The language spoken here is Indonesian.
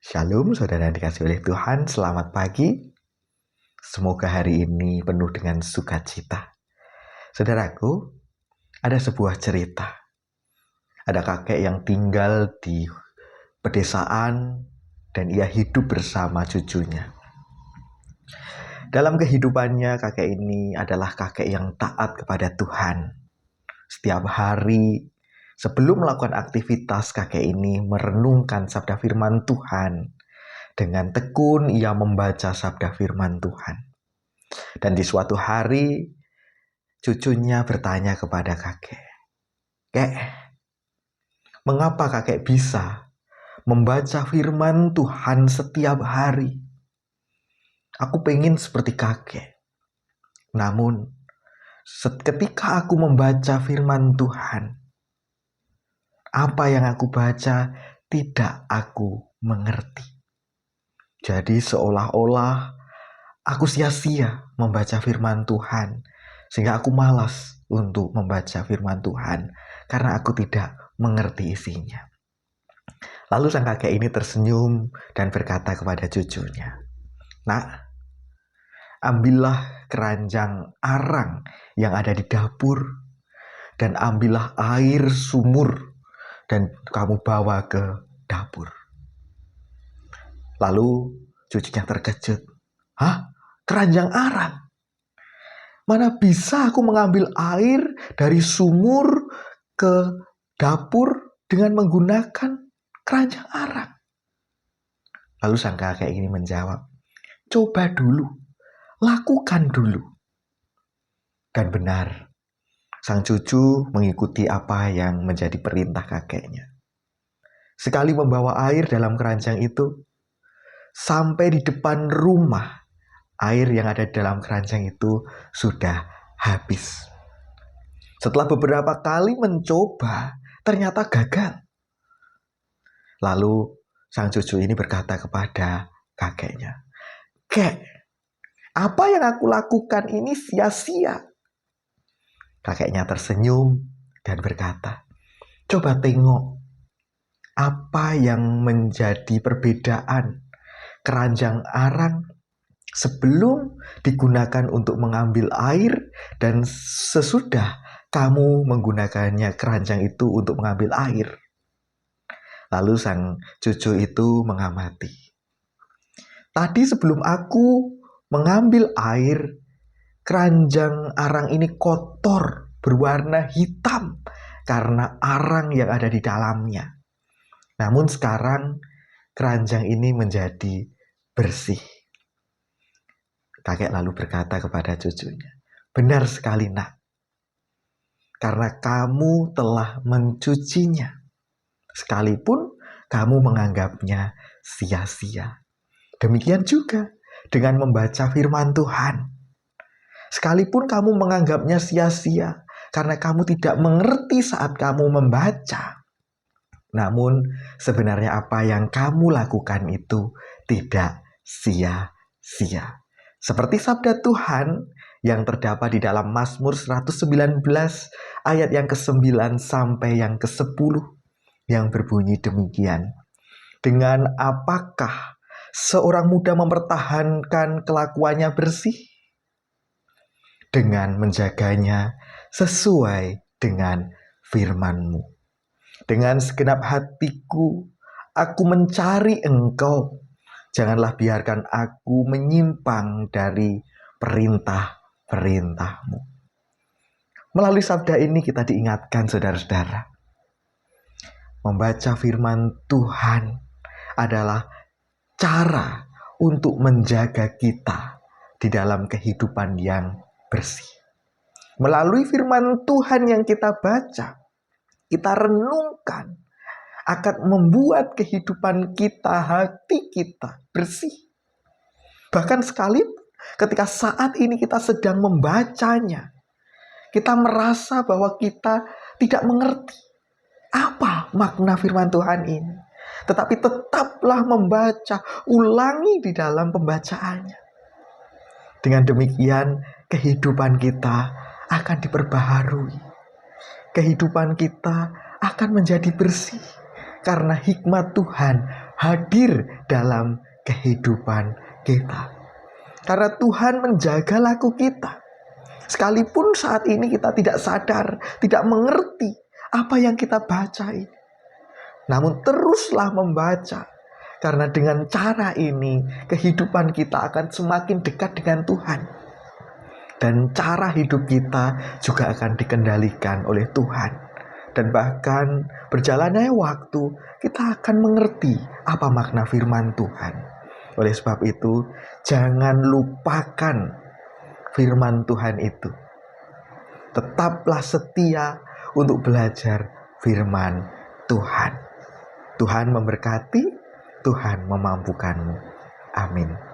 Shalom, saudara yang dikasihi oleh Tuhan. Selamat pagi. Semoga hari ini penuh dengan sukacita. Saudaraku, ada sebuah cerita. Ada kakek yang tinggal di pedesaan dan ia hidup bersama cucunya. Dalam kehidupannya, kakek ini adalah kakek yang taat kepada Tuhan. Setiap hari sebelum melakukan aktivitas, kakek ini merenungkan sabda firman Tuhan. Dengan tekun ia membaca sabda firman Tuhan. Dan di suatu hari cucunya bertanya kepada kakek, "Kek, mengapa kakek bisa membaca firman Tuhan setiap hari? Aku pengen seperti kakek. Namun ketika aku membaca firman Tuhan, apa yang aku baca tidak aku mengerti. Jadi seolah-olah aku sia-sia membaca firman Tuhan, sehingga aku malas untuk membaca firman Tuhan karena aku tidak mengerti isinya." Lalu sang kakek ini tersenyum dan berkata kepada cucunya, "Nak, ambillah keranjang arang yang ada di dapur dan ambillah air sumur dan kamu bawa ke dapur." Lalu cucunya terkejut. "Hah? Keranjang arang? Mana bisa aku mengambil air dari sumur ke dapur dengan menggunakan keranjang arang?" Lalu sang kakek ini menjawab, "Coba dulu, lakukan dulu." Dan benar, sang cucu mengikuti apa yang menjadi perintah kakeknya. Sekali membawa air dalam keranjang itu, sampai di depan rumah, air yang ada di dalam keranjang itu sudah habis. Setelah beberapa kali mencoba, ternyata gagal. Lalu sang cucu ini berkata kepada kakeknya, "Kek, apa yang aku lakukan ini sia-sia." Kakeknya tersenyum dan berkata, "Coba tengok apa yang menjadi perbedaan keranjang arang sebelum digunakan untuk mengambil air dan sesudah kamu menggunakannya keranjang itu untuk mengambil air." Lalu sang cucu itu mengamati. "Tadi sebelum aku mengambil air, keranjang arang ini kotor, berwarna hitam karena arang yang ada di dalamnya. Namun sekarang keranjang ini menjadi bersih." Kakek lalu berkata kepada cucunya, "Benar sekali, Nak. Karena kamu telah mencucinya, sekalipun kamu menganggapnya sia-sia. Demikian juga dengan membaca firman Tuhan. Sekalipun kamu menganggapnya sia-sia karena kamu tidak mengerti saat kamu membaca. Namun sebenarnya apa yang kamu lakukan itu tidak sia-sia. Seperti sabda Tuhan yang terdapat di dalam Mazmur 119 ayat yang ke-9 sampai yang ke-10 yang berbunyi demikian. Dengan apakah seorang muda mempertahankan kelakuannya bersih? Dengan menjaganya sesuai dengan firman-Mu. Dengan segenap hatiku, aku mencari Engkau. Janganlah biarkan aku menyimpang dari perintah-perintah-Mu. Melalui sabda ini kita diingatkan, saudara-saudara, membaca firman Tuhan adalah cara untuk menjaga kita di dalam kehidupan yang bersih. Melalui firman Tuhan yang kita baca, kita renungkan, akan membuat kehidupan kita, hati kita bersih. Bahkan sekali ketika saat ini kita sedang membacanya, kita merasa bahwa kita tidak mengerti apa makna firman Tuhan ini. Tetapi tetaplah membaca, ulangi di dalam pembacaannya. Dengan demikian kehidupan kita akan diperbaharui. Kehidupan kita akan menjadi bersih karena hikmat Tuhan hadir dalam kehidupan kita. Karena Tuhan menjaga laku kita. Sekalipun saat ini kita tidak sadar, tidak mengerti apa yang kita baca ini. Namun teruslah membaca. Karena dengan cara ini, kehidupan kita akan semakin dekat dengan Tuhan. Dan cara hidup kita juga akan dikendalikan oleh Tuhan. Dan bahkan berjalannya waktu, kita akan mengerti apa makna firman Tuhan. Oleh sebab itu, jangan lupakan firman Tuhan itu. Tetaplah setia untuk belajar firman Tuhan. Tuhan memberkati, Tuhan memampukanmu. Amin.